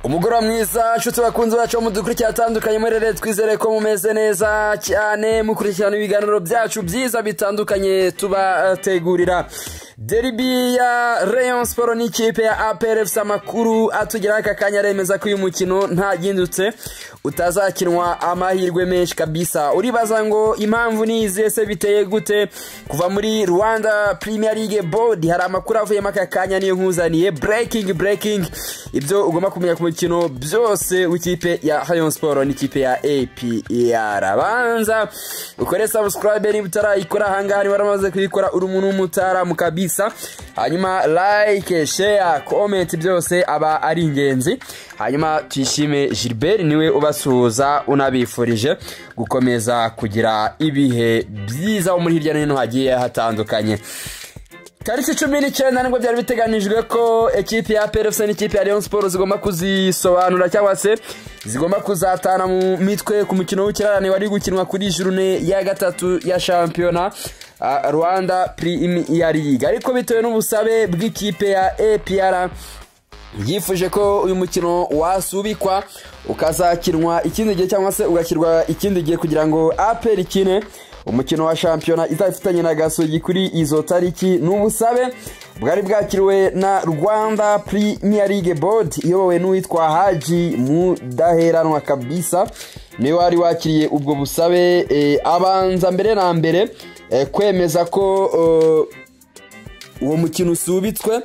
Umugoroba mwiza nshuti bakunze bacu mu dukurikira atandukanye muri twizere ko mumeze neza cyane mukurikirana ibiganiro byacu byiza bitandukanye tubategurira. Derby ya Rayon Sport n'ikipe ya APR FC amakuru atugera aka kanya remeza ko uyu mukino nta gindutse utazakinwa amahirwe menshi kabisa. Uribaza ngo impamvu nize se biteye gute? Kuva muri Rwanda Premier League Board hari amakuru avuye aka kanya niyo nkuzaniye breaking ibyo ugomba kumenya ku mukino byose w'ikipe ya Rayon Sport n'ikipe ya APR. Banza ukore subscribe niba utarayikora hangahari ni waramaze kuyikora uri umuntu w'umutaramu kabisa. Hanyuma like, share, comment byose aba ari ingenzi. Hanyuma tuyishime Gilbert niwe ubasuhuza unabifurije gukomeza kugira ibihe byiza muri hirya no hino hagiye hatandukanye. Tariki 19 nibwo byari biteganijwe ko ekipe ya APR FC n'ikipe ya Rayon Sport zigomba kuzisobanura cyangwa se zigomba kuzatana mu mitwe ku mukino w'ikirarane wari gukinwa kuri journée ya gatatu ya championnat Rwanda Premier League. Ariko bitewe n'ubusabe bw'ikipe ya APR yifuje ko uyu mukino wasubikwa ukazakinwa ikindi gihe cyangwa se ugakirwa ikindi gihe kugira ngo APR ikine umukino wa championnat izafitanye na Gasogi kuri izo tariki. N'ubusabe bwari bwakiriwe na Rwanda Premier League Board iyobowe n'uwitwa Haji Mudaheranwa kabisa, niwe wari wakiriye ubwo busabe. Abanza mbere na mbere kwemeza ko uwo mukino usubitswe,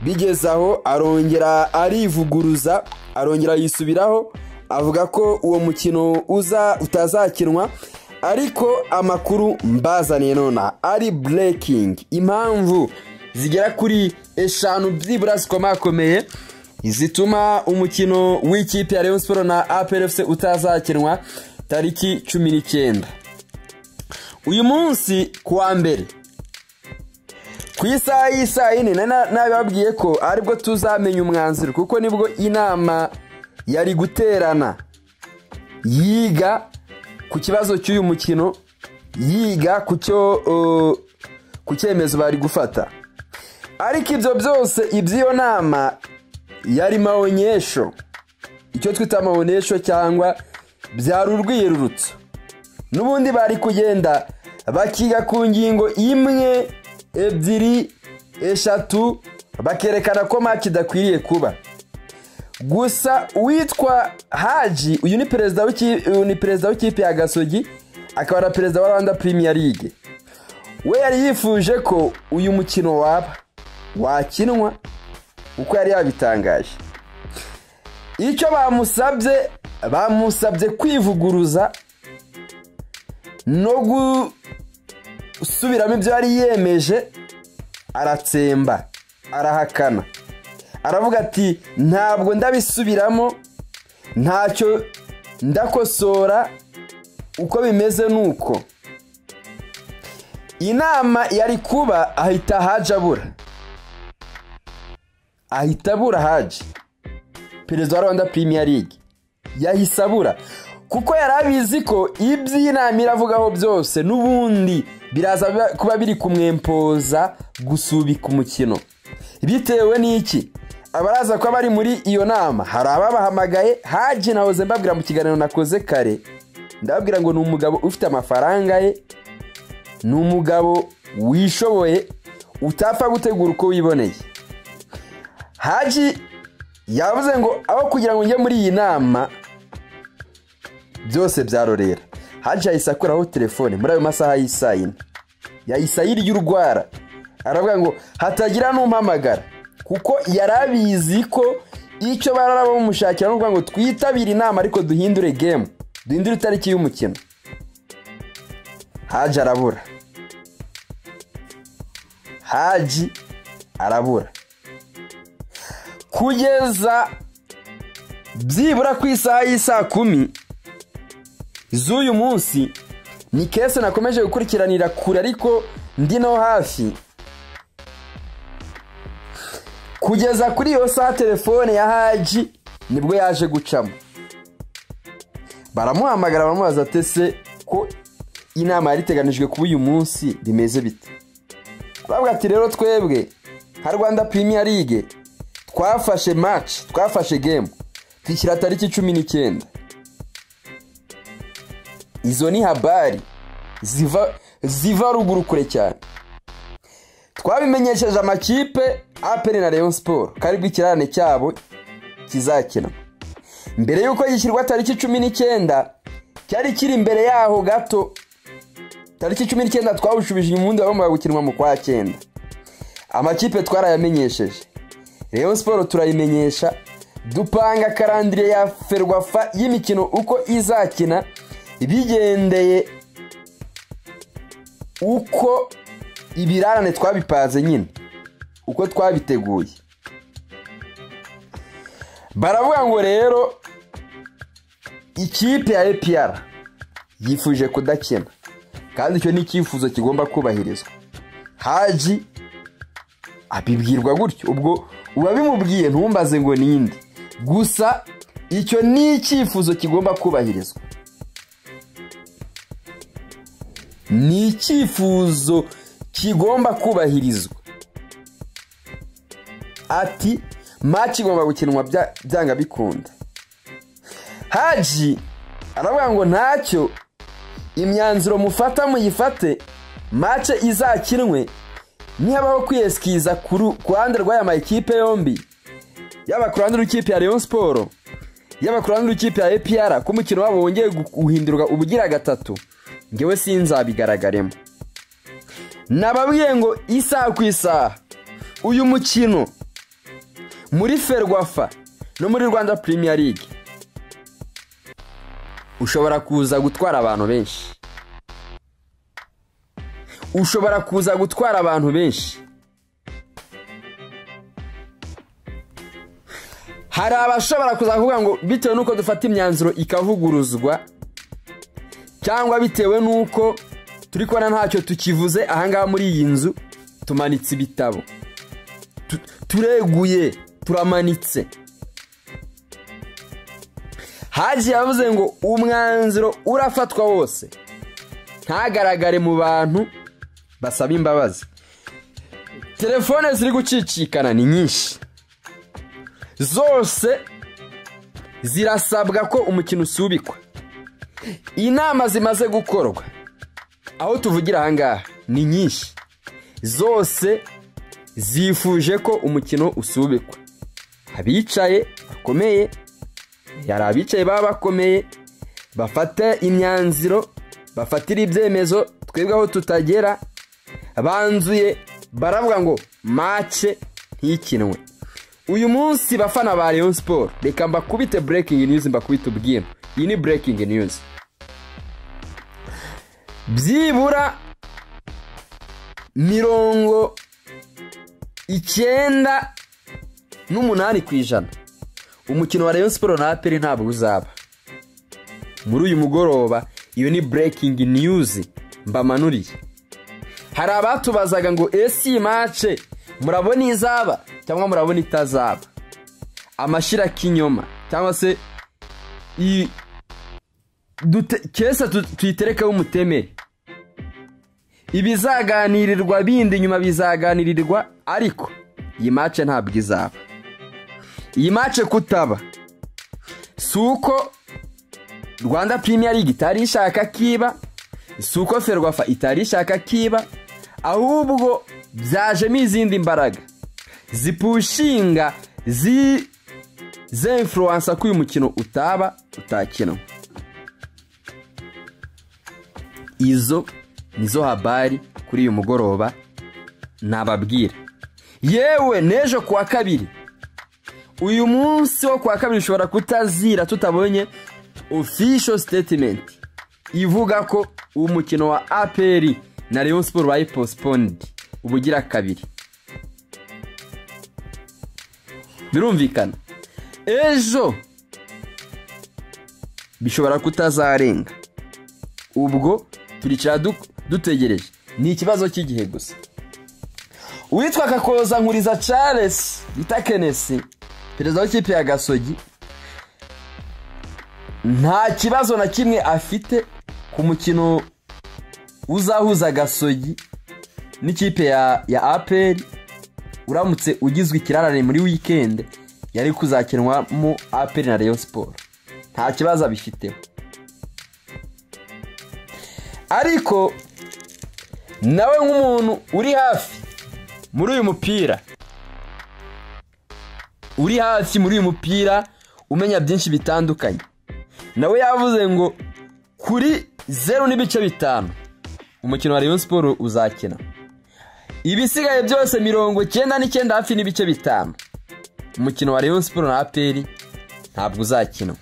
bigezaho arongera arivuguruza, arongera yisubiraho avuga ko uwo mukino utazakinwa. Ariko amakuru mbazaniye nona ari breaking, impamvu zigera kuri 5 byibura zikomakomeye zituma umukino w'ikipe ya Rayon Sport na APR FC utazakinwa tariki 19 uyu munsi kuwa mbere ku isaha y'isayine. Nababwiye ko aribwo tuzamenya umwanzuro, kuko nibwo inama yari guterana yiga ku kibazo cy'uyu mukino, yiga ku cyemezo bari gufata. Ariko ibyo byose iby'iyo nama yari maonyesho, icyo twita maonyesho cyangwa byari urwiyerurutso. N'ubundi bari kugenda bakiga ku ngingo imwe ebyiri eshatu bakerekana ko match idakwiriye kuba. Gusa witwa Haji, uyu ni perezida w'ikipe ya Gasogi, akaba na perezida wa Rwanda Premier League. We yari yifuje ko uyu mukino wakinwa uko yari yabitangaje. Icyo bamusabye kwivuguruza no gusubiramo ibyo yari yemeje, aratsemba, arahakana, aravuga ati ntabwo ndabisubiramo, ntacyo ndakosora, uko bimeze nuko. Inama yari kuba ahita Haji abura Haji, perezida wa Rwanda Premier League yahise abura, kuko yarabizi ko iby'inama iravugaho byose n'ubundi biraza kuba biri kumwempoza gusubika umukino. Bitewe n'iki? Abaraza ko bari muri iyo nama hari ababahamagaye. Haji nahoze mbabwira mu kiganiro nakoze kare, ndababwira ngo ni umugabo ufite amafaranga ye, ni umugabo wishoboye utapfa gutegura uko wiboneye. Haji yavuze ngo aho kugira ngo njye muri iyi nama byose byarorera. Haji yahise akuraho telefone muri ayo masaha y'isayine, yahise ayirya, aravuga ngo hatagira n'umpamagara, kuko yarabizi ko icyo bararaba bamushakira n'uvuga ngo twitabire inama ariko duhindure game, duhindure itariki y'umukino. Haji arabura kugeza byibura ku isaha y'isa 10 z'uyu munsi. Ni kese nakomeje gukurikiranira kure ariko ndi no hafi. Kugeza kuri iyo saa telefone ya Haji nibwo yaje gucamo, baramuhamagara baramubaza tese ko inama yari iteganijwe kuba uyu munsi bimeze bite. Bavuga ati rero twebwe nka Rwanda Premier League twafashe match, twafashe game, twishyira tariki 19. Izo ni habari ziva ruguru kure cyane. Twabimenyesheje amakipe APR na Rayon Sport kari bw'ikirarane cyabo kizakina. Mbere yuko yishyirwa tariki 19 cyari kiri imbere yaho gato. Tariki 19 twawushubije umundi wagombaga gukinwa mu kwa 9. Amakipe twarayamenyesheje. Rayon Sport turayimenyesha, dupanga karandire ya Ferwafa y'imikino uko izakina bigendeye uko ibirarane twabipaze nyine, uko twabiteguye. Baravuga ngo rero ikipe ya APR yifuje kudakina, kandi icyo ni icyifuzo kigomba kubahirizwa. Haji abibwirwa gutyo, ubwo uba bimubwiye ntumbaze ngo ninde, gusa icyo ni icyifuzo kigomba kubahirizwa. Ni icyifuzo kigomba kubahirizwa. Ati match igomba gukinwa byanga bikunda. Haji aravuga ngo ntacyo, imyanzuro mufata muyifate, match izakinwe nihabaho kwiyeskiza ku ruhande rw'aya makipe yombi, yaba ku ruhande rw'ikipe ya Rayon Sport, yaba ku ruhande rw'ikipe ya APR, ko umukino wabo wongeye guhindurwa ubugira gatatu, ngewe sinzabigaragaremo. Nababwiye ngo isaha ku isaha uyu mukino muri Ferwafa no muri Rwanda Premier League ushobora kuza gutwara abantu benshi. Ushobora kuza gutwara abantu benshi. Hari abashobora kuza kuvuga ngo bitewe nuko dufata imyanzuro ikavuguruzwa, cyangwa bitewe nuko turi kubona ntacyo tukivuze ahangaha muri iyi nzu, tumanitse ibitabo, tureguye, turamanitse. Haji yavuze ngo umwanzuro urafatwa wose ntagaragare mu bantu basaba imbabazi. Telefone ziri gucicikana ni nyinshi, zose zirasabwa ko umukino usubikwa. Inama zimaze gukorwa aho tuvugira ahangaha ni nyinshi, zose zifuje ko umukino usubikwa. Abicaye bakomeye, yari abicaye baba bakomeye, bafata imyanzuro, bafatira ibyemezo twebwe aho tutagera, banzuye baravuga ngo match ntikinwe. Uyu munsi bafana ba Rayon Sport, reka mbakubite breaking news, mbakubite ubwino. Iyi ni breaking news. Byibura 98% umukino wa Rayon Sport na APR ntabwo uzaba muri uyu mugoroba. Iyo ni breaking news mbamanuriye. Hari abatubazaga ngo esi match murabona izaba cyangwa murabona itazaba, amashira kinyoma cyangwa se kesa tuyitereka umutemere. Ibizaganirirwa bindi nyuma bizaganirirwa, ariko iyi match ntabwo izaba. Iyi match kutaba suko Rwanda Premier League itari ishaka kiba, suko Ferwafa itari ishaka kiba, ahubwo byajemo izindi imbaraga zipushinga influence ko uyu mukino utakinwa. Izo nizo habari kuri uyu mugoroba nababwira. Yewe nejo kuwa kabiri, uyu munsi wo kuwa kabiri ushobora kutazira tutabonye official statement ivuga ko umukino wa APR na Rayon Sport bayi postponed ubugira kabiri. Birumvikana ejo bishobora kutazarenga, ubwo turicara dutegereje. Ni ikibazo cy'igihe gusa. Uwitwa Kakoza Nkuriza Charles Itakenesi, perezida w'ikipe ya Gasogi, nta kibazo na kimwe afite ku mukino uzahuza Gasogi n'ikipe ya APR uramutse ugizwe ikirarane muri weekend. yari kuzakinwamo APR na Rayon Sport, nta kibazo abifiteho. Ariko nawe nk'umuntu uri hafi muri uyu mupira, umenya byinshi bitandukanye, nawe yavuze ngo kuri 0.5 umukino wa Rayon Sport uzakina, ibisigaye byose 99 hafi n'ibice 5 umukino wa Rayon Sport na APR ntabwo uzakinwa.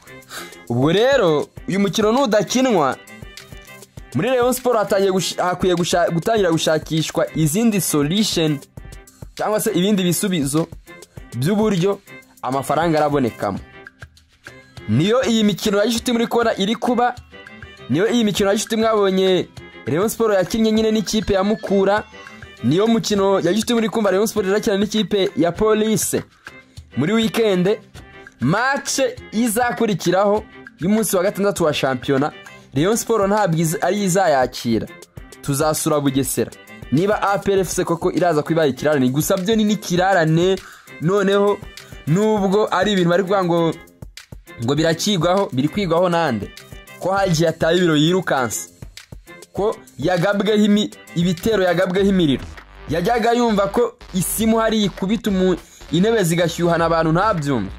Ubwo rero uyu mukino nudakinwa, muri Rayon Sport hakwiye gutangira gushakishwa izindi solution cyangwa se ibindi bisubizo by'uburyo amafaranga arabonekamo. Niyo iyi mikino y'ishuti muri kona iri kuba, niyo iyi mikino y'ishuti mwabonye Rayon Sport yakinnye nyine n'ikipe ya Mukura, niyo mukino y'ishuti muri kumva Rayon Sport irakina n'ikipe ya Police muri weekend. Match izakurikiraho y'umunsi wa 6 wa shampiyona, Rayon Sport ntabwo ari izayakira, tuzasura Bugesera. Niba APR FC koko iraza kwibaye ikirarane, gusa byo ni n'ikirarane noneho, nubwo ari ibintu bari kuvuga ngo biri kwigwaho nande, ko haje yataye ibiro yirukanse, ko yagabweho ibitero, yagabweho imiriro, yajyaga yumva ko isimu hari ikubita intebe zigashyuhana abantu ntabyumva,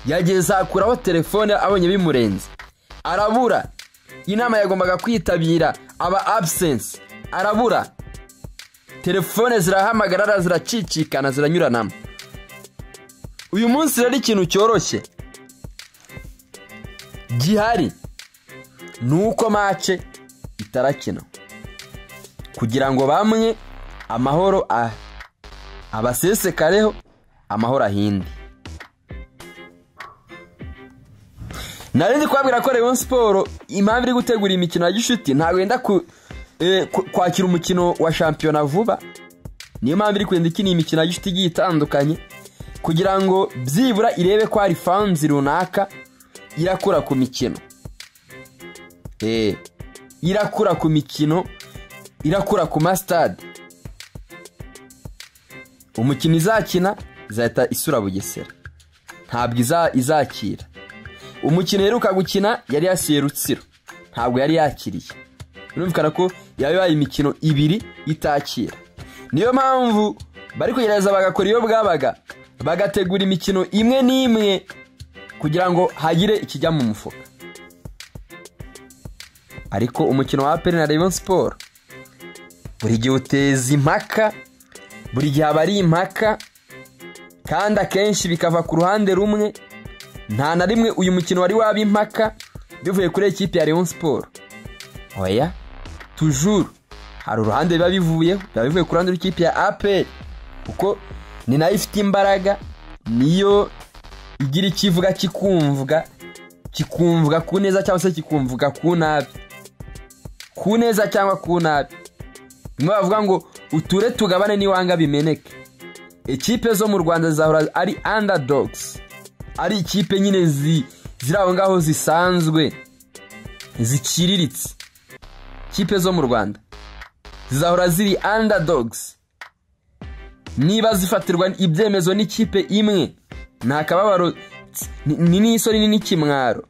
yageze akuraho telefone abonye bimurenze, arabura. Inama yagombaga kwitabira aba absence, arabura. Telefone zirahamagara, ziracicikana, ziranyuranamo. Uyu munsi rero ikintu cyoroshye gihari nuko match itarakina, kugira ngo bamwe amahoro abasesekareho, amahoro ahindi. Narindi kwabwira ko Rayon Sport impamvu iri gutegura imikino ya gishuti ntabwo yenda kwakira umukino wa shampiyona vuba, niyo mpamvu iri kwenda ikina imikino ya gishuti igiye itandukanye, kugira ngo byibura irebe ko hari fans runaka irakura ku mikino, irakura ku mikino, irakura ku mastade. Umukino izakina izahita isura Bugesera, ntabwo izakira. Umukino heruka gukina yari yasiye Rutsiro, ntabwo yari yakiriye. Urumvikana ko yabaye imikino 2 itakira. Niyo mpamvu bari kugereza bagakora iyo bwabaga, bagategura imikino imwe n'imwe kugira ngo hagire ikijya mu mufuka. Ariko umukino wa APR na Rayon Sport buri gihe uteza impaka, buri gihe abari impaka, kandi akenshi bikava ku ruhande rumwe. Nta na rimwe uyu mukino wari waba impaka bivuye kuri ekipe ya Rayon Sport. Oya, toujours hari uruhande biba bivuye ku ruhande rw'ikipe ya APR, kuko ni nayo ifite imbaraga, niyo igira ikivuga kikumvuga ku neza cyangwa se kikumvuga ku nabi, ku neza cyangwa ku nabi. Bimwe bavuga ngo uture tugabane niwanga bimeneke. Ekipe zo mu Rwanda zahora ari underdogs, ari ikipe nyine ziraho ngaho zisanzwe ziciriritse. Ikipe zo mu Rwanda zizahora ziri underdogs, niba zifatirwa ibyemezo n'ikipe imwe nta kababaro, ni n'isoni n'ikimwaro.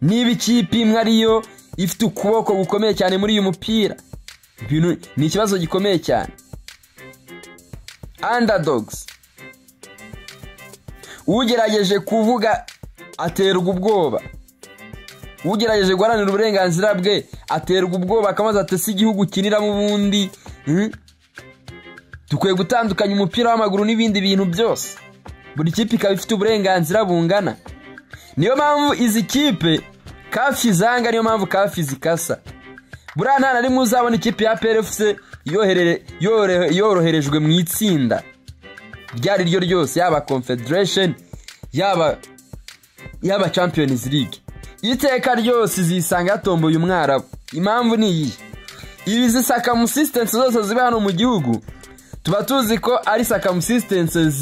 Niba ikipe imwe ariyo ifite ukuboko gukomeye cyane muri uyu mupira, ni ikibazo gikomeye cyane. Underdogs, ugerageje kuvuga aterwa ubwoba, ugerageje guharanira uburenganzira bwe aterwa ubwoba, akamaze atese igihugu kiniramo ubundi. Tukwiye gutandukanya umupira w'amaguru n'ibindi bintu byose, buri kipe ikaba ifite uburenganzira bungana. Niyo mpamvu izi kipe kafi zanga, niyo mpamvu kafi zikasa. Buriya nta na rimwe uzabona ikipe ya APR FC yoroherejwe mu itsinda ryari ryo ryose, yaba Confederation, yaba Champions League. Iteka ryose zisanga yatomboye umwarabu. Impamvu ni iyi: ibi circumstances zose ziba hano mu gihugu tuba tuzi ko ari circumstances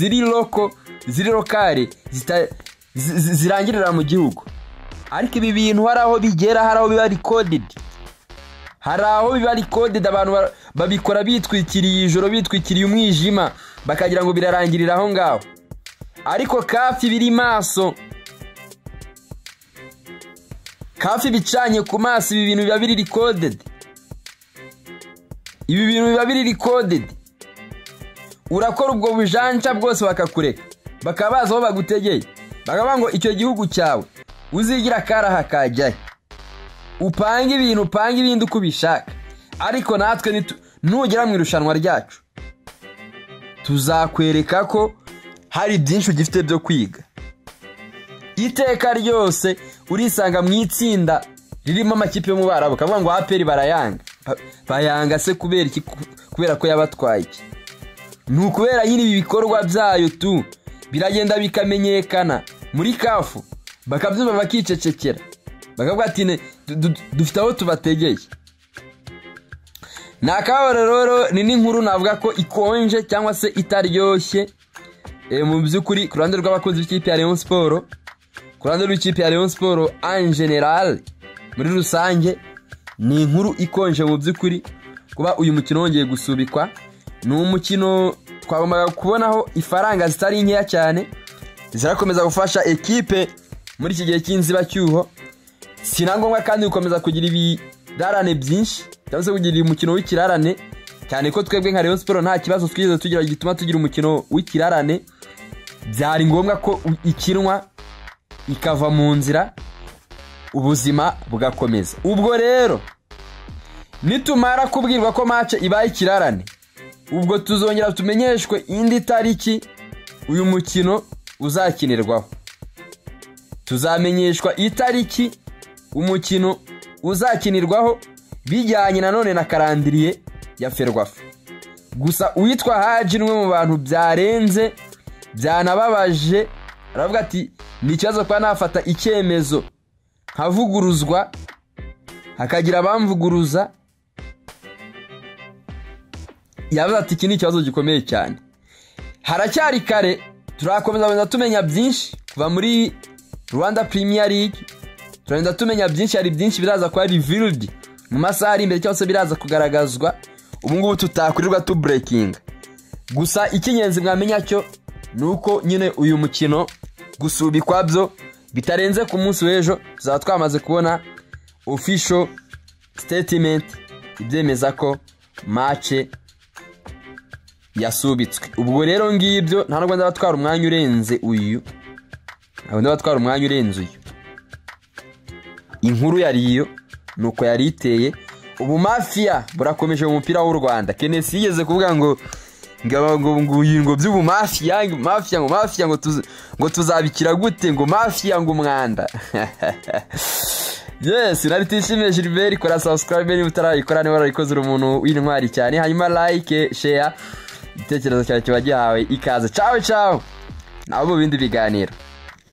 ziri lokale zirangirira mu gihugu. Ariko ibi bintu hari aho bigera, hari aho biba recorded, abantu babikora bitwikiriye ijoro, bitwikiriye umwijima, bakagira ngo birarangirira aho ngaho. ariko kafi biri maso, kafi bicanye ku maso, ibi bintu biba biri recorded, ibi bintu biba biri recorded. Urakora ubwo bujanja bwose bakakureka, bakabaza aho bagutegeye, bakavuga ngo icyo gihugu cyawe uzigira karaha kajyaye, upanga ibintu, upanga ibindi uko ubishaka, ariko natwe nugera mu irushanwa ryacu tuzakwereka ko hari byinshi ugifite byo kwiga. Iteka ryose urisanga mu itsinda ririmo amakipe yo mu Barabu, kavuga ngo APR barayanga. Bayanga se kubera iki? Kubera ko yabatwaye iki? Ni ukubera nyine ibi bikorwa byayo tu biragenda bikamenyekana muri kafu, bakabyumva bakicecekera, bakavuga ati dufite aho tubategeye. Nakabaro ni n'inkuru navuga ko ikonje cyangwa se itaryoshye mu by'ukuri ku ruhande rw'abakunzi b'ikipe ya Rayon Sport, ku ruhande rw'ikipe ya Rayon Sport en general muri rusange. Ni inkuru ikonje mu by'ukuri kuba uyu mukino wongeye gusubikwa. Ni umukino twagombaga kubonaho ifaranga zitari nkeya cyane, zirakomeza gufasha ekipe muri iki gihe cy'inzibacyuho. Sinangombwa kandi gukomeza kugira ibirarane byinshi cyangwa se kugira umukino w'ikirarane, cyane ko twebwe nka Rayon Sport nta kibazo twigeze tugira gituma tugira umukino w'ikirarane. Byari ngombwa ko ikinwa ikava mu nzira, ubuzima bugakomeza. Ubwo rero nitumara kubwirwa ko match ibaye ikirarane, ubwo tuzongera tumenyeshwe indi tariki uyu mukino uzakinirwaho. Tuzamenyeshwa itariki umukino uzakinirwaho bijyanye nanone na karandiriye ya Ferwafa. Gusa uwitwa Haji n'umwe mu bantu byarenze byanababaje, aravuga ati ni ikibazo kwa nafata icyemezo havuguruzwa hakagira abamvuguruza. Yavuze ati iki ni ikibazo gikomeye cyane, haracyari kare, turakomeza tumenya byinshi kuva muri Rwanda Premier League, turagenda tumenya byinshi, hari byinshi biraza kwa revealed mu masaha ari imbere cyose biraza kugaragazwa. Ubu ngubu tutakurirwa tu breaking. Gusa ikinyenzi mwamenya cyo nuko nyine uyu mukino gusubikwa byo bitarenze ku munsi w'ejo tuzaba twamaze kubona official statement ibyemeza ko match yasubitswe. Ubwo rero ngibyo nta nubwo ndabatwara umwanya urenze uyu, ntabwo ndabatwara umwanya urenze uyu. Inkuru yariyo nuko yari iteye. Ubu mafia burakomeje mu mupira w'u Rwanda. Kenesi yigeze kuvuga ngo by'ubu mafia ngo tuzabikira gute, ngo mafia ngo umwanda. Yes, naritishimiye Gilbert, kora subscribe niba utarayikora, niba warayikoze umuntu w'intwari cyane, hanyuma like, share, igitekerezo cyawe kiba gihawe ikaze. Ciao ciao, nabo mu bindi biganiro.